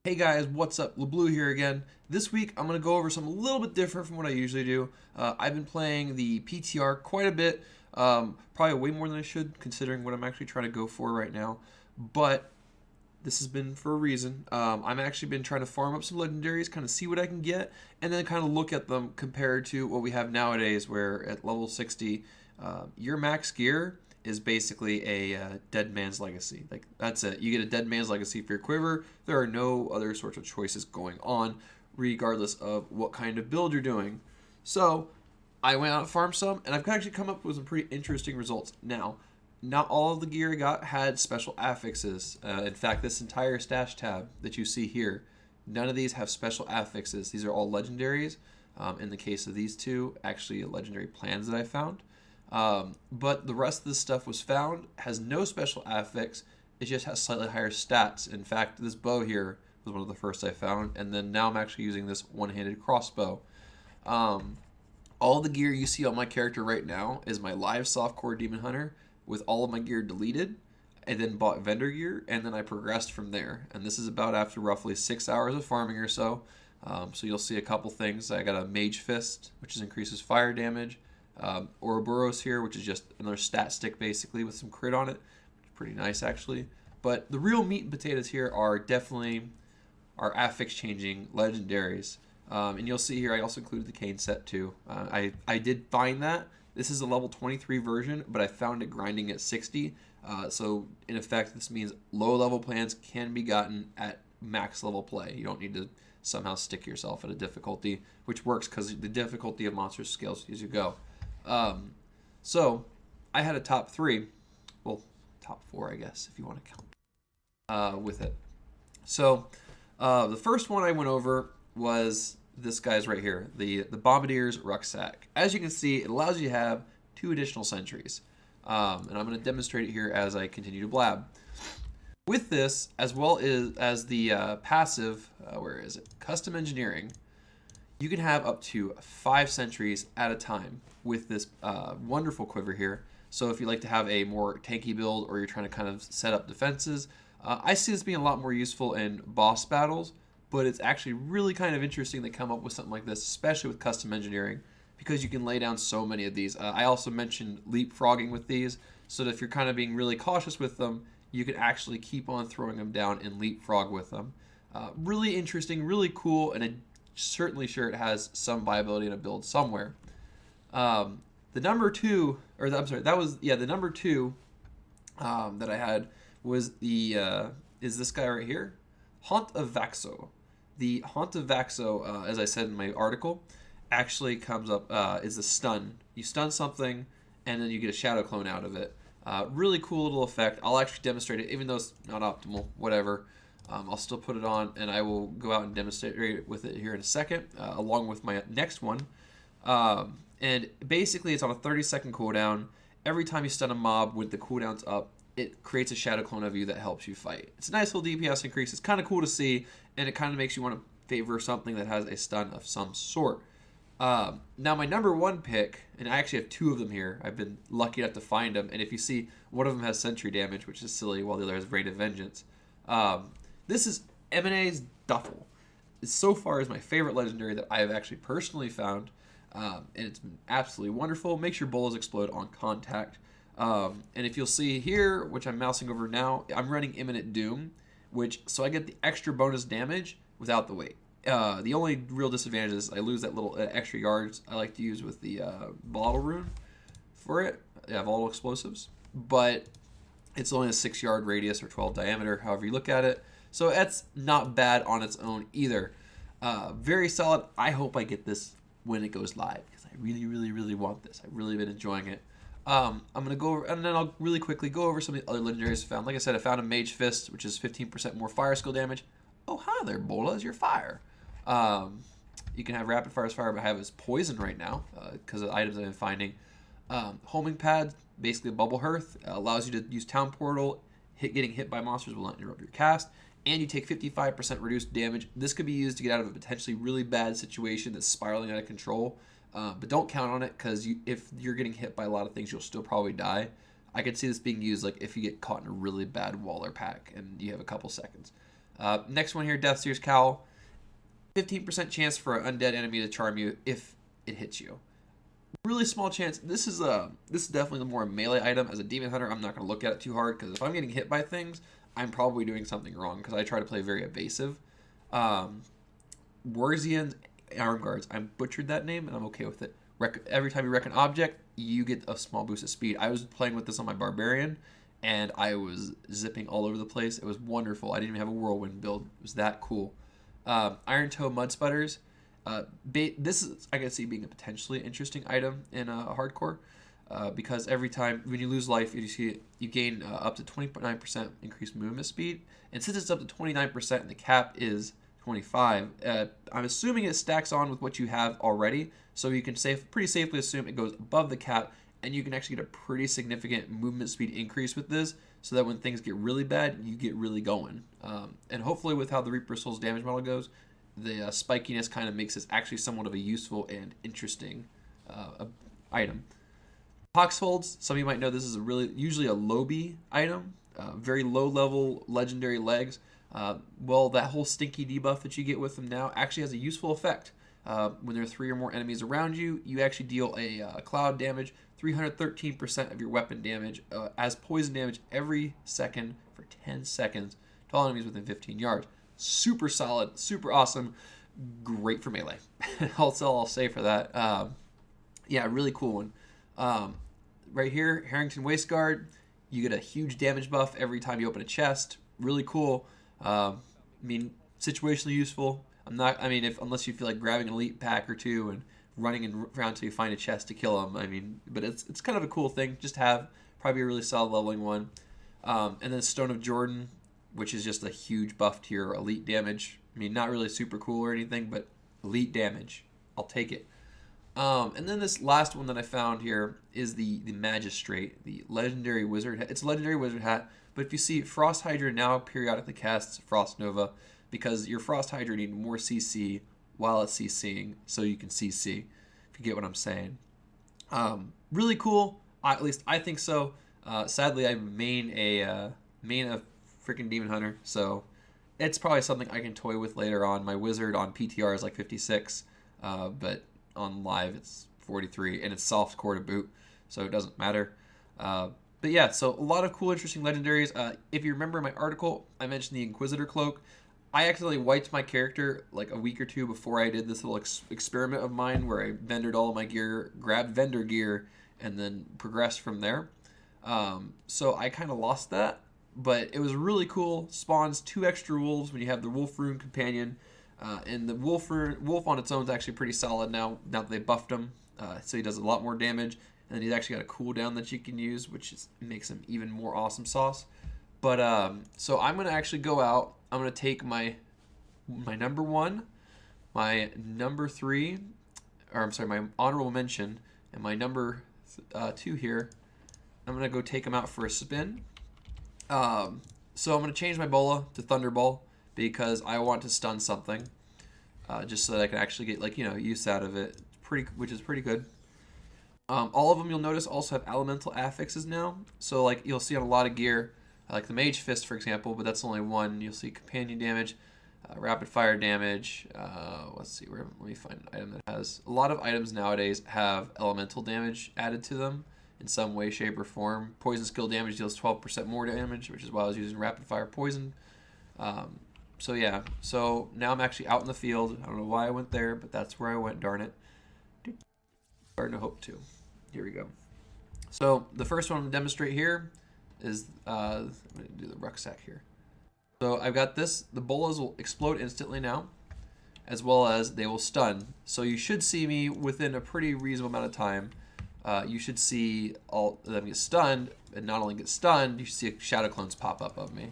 Hey guys, what's up? LeBlue here again. This week I'm going to go over something a little bit different from what I usually do. I've been playing the PTR quite a bit, probably way more than I should considering what I'm actually trying to go for right now. But this has been for a reason. I've actually been trying to farm up some legendaries, kind of see what I can get, and then kind of look at them compared to what we have nowadays, where at level 60, your max gear is basically a dead man's legacy. Like, that's it. You get a dead man's legacy for your quiver. There are no other sorts of choices going on, regardless of what kind of build you're doing. So I went out and farmed some, and I've actually come up with some pretty interesting results. Now, not all of the gear I got had special affixes. In fact, this entire stash tab that you see here, none of these have special affixes. These are all legendaries. In the case of these two, actually legendary plans that I found. But the rest of the stuff was found, has no special affix, it just has slightly higher stats. In fact, this bow here was one of the first I found, and then now I'm actually using this one-handed crossbow. All the gear you see on my character right now is my live softcore demon hunter with all of my gear deleted. I then bought vendor gear, and then I progressed from there. And this is about after roughly 6 hours of farming or so. So you'll see a couple things. I got a mage fist, which increases fire damage. Ouroboros here, which is just another stat stick basically with some crit on it. Pretty nice actually. But the real meat and potatoes here are definitely our affix changing legendaries. And you'll see here I also included the cane set too. I did find that. This is a level 23 version, but I found it grinding at 60. So in effect, this means low level plans can be gotten at max level play. You don't need to somehow stick yourself at a difficulty, which works because the difficulty of monsters scales as you go. So I had a top 3, well, top 4, I guess, if you want to count with it. So the first one I went over was this guy's right here, the Bombardier's Rucksack. As you can see, it allows you to have 2 additional sentries. And I'm going to demonstrate it here as I continue to blab. With this, as well as the passive, where is it? Custom Engineering, you can have up to 5 sentries at a time with this wonderful quiver here. So if you like to have a more tanky build or you're trying to kind of set up defenses, I see this being a lot more useful in boss battles, but it's actually really kind of interesting to come up with something like this, especially with custom engineering, because you can lay down so many of these. I also mentioned leapfrogging with these, so that if you're kind of being really cautious with them, you can actually keep on throwing them down and leapfrog with them. Really interesting, really cool, and I'm certainly sure it has some viability in a build somewhere. The number 2, or I'm sorry, that was, yeah, the number 2 that I had was the, is this guy right here? Haunt of Vaxo. The Haunt of Vaxo, as I said in my article, actually comes up, is a stun. You stun something, and then you get a shadow clone out of it. Really cool little effect. I'll actually demonstrate it, even though it's not optimal, whatever. I'll still put it on, and I will go out and demonstrate it with it here in a second, along with my next one. And basically, it's on a 30-second cooldown. Every time you stun a mob with the cooldowns up, it creates a shadow clone of you that helps you fight. It's a nice little DPS increase. It's kind of cool to see, and it kind of makes you want to favor something that has a stun of some sort. Now, my number 1 pick, and I actually have 2 of them here. I've been lucky enough to find them, and if you see, one of them has sentry damage, which is silly, while the other has Rain of Vengeance. This is M&A's Duffel. It so far is my favorite legendary that I have actually personally found, and it's been absolutely wonderful. Makes your bullets explode on contact. And if you'll see here, which I'm mousing over now, I'm running Imminent Doom, so I get the extra bonus damage without the weight. The only real disadvantage is I lose that little extra yards I like to use with the volatile rune for it. Yeah, volatile explosives, but it's only a 6-yard radius or 12 diameter, however you look at it. So that's not bad on its own either. Very solid. I hope I get this when it goes live, because I really, really, really want this. I've really been enjoying it. I'm going to go over, and then I'll really quickly go over some of the other legendaries I found. Like I said, I found a Mage Fist, which is 15% more fire skill damage. Oh, hi there, Bola, you're fire. You can have rapid fire as fire, but I have as poison right now because of the items I've been finding. Homing pad, basically a bubble hearth, allows you to use town portal. Getting hit by monsters will not interrupt your cast, and you take 55% reduced damage. This could be used to get out of a potentially really bad situation that's spiraling out of control, but don't count on it, because if you're getting hit by a lot of things, you'll still probably die. I could see this being used like if you get caught in a really bad Waller pack and you have a couple seconds. Next one here, Deathseer's Cowl. 15% chance for an undead enemy to charm you if it hits you. Really small chance. This is definitely the more melee item. As a demon hunter, I'm not going to look at it too hard because if I'm getting hit by things, I'm probably doing something wrong because I try to play very evasive. Warzian's Arm Guards. I butchered that name and I'm okay with it. Every time you wreck an object, you get a small boost of speed. I was playing with this on my Barbarian and I was zipping all over the place. It was wonderful. I didn't even have a whirlwind build. It was that cool. Iron Toe Mud Sputters. This is, I can see, being a potentially interesting item in a hardcore because every time when you lose life, you gain up to 29% increased movement speed, and since it's up to 29% and the cap is 25, I'm assuming it stacks on with what you have already, so you can pretty safely assume it goes above the cap, and you can actually get a pretty significant movement speed increase with this, so that when things get really bad, you get really going. And hopefully, with how the Reaper Soul's damage model goes, the spikiness kind of makes this actually somewhat of a useful and interesting item. Poxfolds, some of you might know this is usually a lowbie item, very low level legendary legs. Well, that whole stinky debuff that you get with them now actually has a useful effect. When there are 3 or more enemies around you, you actually deal a cloud damage, 313% of your weapon damage as poison damage every second for 10 seconds to all enemies within 15 yards. Super solid, super awesome, great for melee. That's all I'll say for that. Yeah, really cool one. Right here, Harrington Waistguard. You get a huge damage buff every time you open a chest. Really cool. I mean, situationally useful. Unless you feel like grabbing an elite pack or two and running around until you find a chest to kill them. I mean, but it's kind of a cool thing. Just have probably a really solid leveling one. And then Stone of Jordan, which is just a huge buff to your elite damage. I mean, not really super cool or anything, but elite damage. I'll take it. And then this last one that I found here is the Magistrate, the Legendary Wizard hat. It's a Legendary Wizard hat, but if you see, Frost Hydra now periodically casts Frost Nova because your Frost Hydra need more CC while it's CCing, so you can CC, if you get what I'm saying. Really cool. At least I think so. Sadly, I main a freaking Demon Hunter, so it's probably something I can toy with later on. My Wizard on PTR is like 56, but on live it's 43, and it's soft core to boot, so it doesn't matter. But yeah, so a lot of cool, interesting legendaries. If you remember in my article, I mentioned the Inquisitor Cloak. I accidentally wiped my character like a week or two before I did this little experiment of mine where I vendored all of my gear, grabbed vendor gear, and then progressed from there. So I kind of lost that, but it was really cool. Spawns 2 extra wolves when you have the Wolf Rune Companion. And the wolf on its own is actually pretty solid now that they buffed him. So he does a lot more damage. And then he's actually got a cooldown that you can use, which makes him even more awesome sauce. But so I'm going to actually go out. I'm going to take my number 1, my number 3, or I'm sorry, my honorable mention, and my number 2 here. I'm going to go take them out for a spin. So I'm going to change my bola to Thunderball because I want to stun something, just so that I can actually get use out of it, which is pretty good. All of them, you'll notice, also have elemental affixes now. So you'll see on a lot of gear, like the Mage Fist, for example, but that's only one. You'll see companion damage, rapid fire damage. Let's see, let me find an item that has. A lot of items nowadays have elemental damage added to them in some way, shape, or form. Poison skill damage deals 12% more damage, which is why I was using rapid fire poison. So yeah, so now I'm actually out in the field. I don't know why I went there, but that's where I went, darn it. Starting to hope to. Here we go. So the first one I'm going to demonstrate here is, I'm going to do the rucksack here. So I've got this. The bolas will explode instantly now, as well as they will stun. So you should see me within a pretty reasonable amount of time. You should see all of them get stunned, and not only get stunned, you should see shadow clones pop up of me.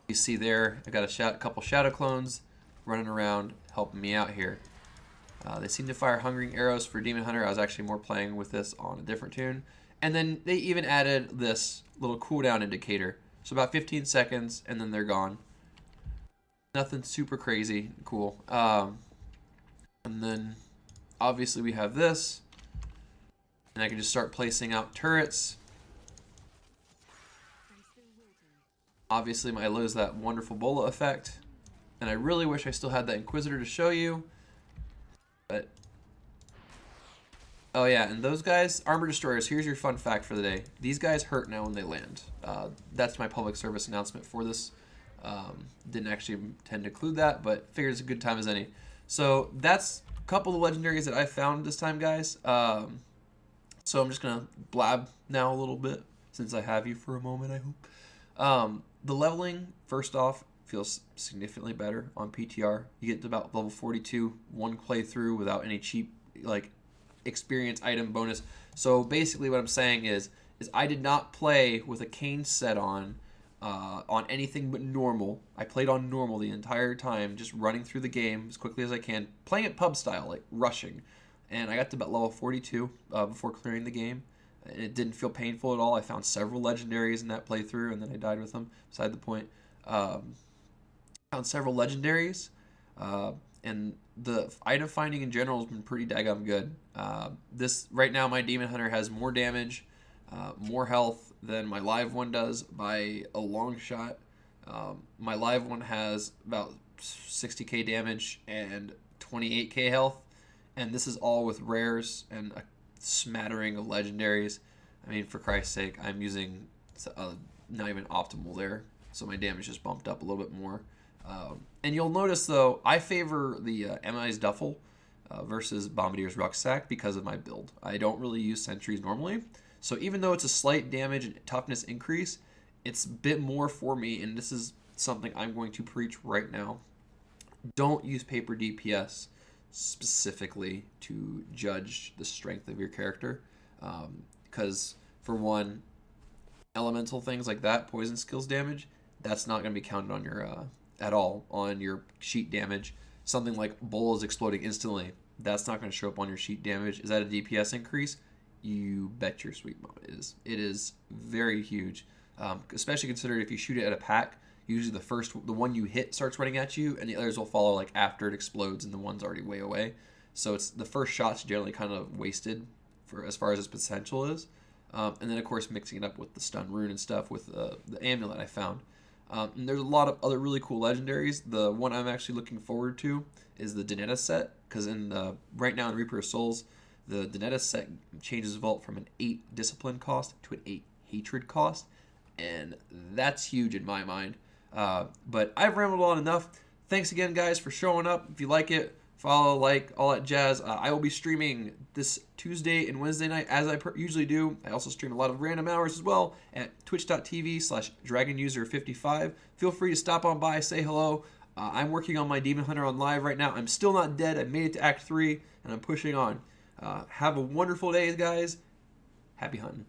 You see there, I got a couple shadow clones running around helping me out here. They seem to fire hungering arrows for Demon Hunter. I was actually more playing with this on a different tune. And then they even added this little cooldown indicator. So about 15 seconds, and then they're gone. Nothing super crazy cool. And then obviously we have this. And I can just start placing out turrets. Obviously, I lose that wonderful bola effect. And I really wish I still had that Inquisitor to show you. But, oh yeah, and those guys, Armor Destroyers, here's your fun fact for the day. These guys hurt now when they land. That's my public service announcement for this. Didn't actually intend to include that, but figured it's a good time as any. So that's a couple of legendaries that I found this time, guys. So I'm just going to blab now a little bit, since I have you for a moment, I hope. The leveling, first off, feels significantly better on PTR. You get to about level 42, one playthrough without any cheap like experience item bonus. So basically what I'm saying is I did not play with a cane set on anything but normal. I played on normal the entire time, just running through the game as quickly as I can, playing it pub style, like rushing. And I got to about level 42 before clearing the game. And it didn't feel painful at all. I found several legendaries in that playthrough, and then I died with them. Beside the point. Found several legendaries, and the item finding in general has been pretty daggum good. This right now, my Demon Hunter has more damage, more health than my live one does by a long shot. My live one has about 60k damage and 28k health, and this is all with rares and a smattering of legendaries. I mean, for Christ's sake, I'm using not even optimal there, so my damage just bumped up a little bit more. And you'll notice, though, I favor the MI's Duffel versus Bombardier's Rucksack because of my build. I don't really use sentries normally, so even though it's a slight damage and toughness increase, it's a bit more for me, and this is something I'm going to preach right now. Don't use paper DPS specifically to judge the strength of your character, because for one, elemental things like that, poison skills damage, that's not going to be counted on your at all on your sheet damage. Something like Bolas exploding instantly, that's not going to show up on your sheet damage. Is that a DPS increase? You bet your sweet mom it is. It is very huge, especially considering if you shoot it at a pack, usually the one you hit starts running at you, and the others will follow like after it explodes, and the one's already way away. So it's the first shot's generally kind of wasted for as far as its potential is. And then of course mixing it up with the stun rune and stuff with the amulet I found. And there's a lot of other really cool legendaries. The one I'm actually looking forward to is the Donetta set, because right now in Reaper of Souls, the Donetta set changes Vault from an 8 discipline cost to an 8 hatred cost, and that's huge in my mind. But I've rambled on enough. Thanks again, guys, for showing up. If you like it, follow, like, all that jazz. I will be streaming this Tuesday and Wednesday night, as I usually do. I also stream a lot of random hours as well at twitch.tv/DragonUser55. Feel free to stop on by, say hello. I'm working on my Demon Hunter on live right now. I'm still not dead. I made it to Act 3, and I'm pushing on. Have a wonderful day, guys. Happy hunting.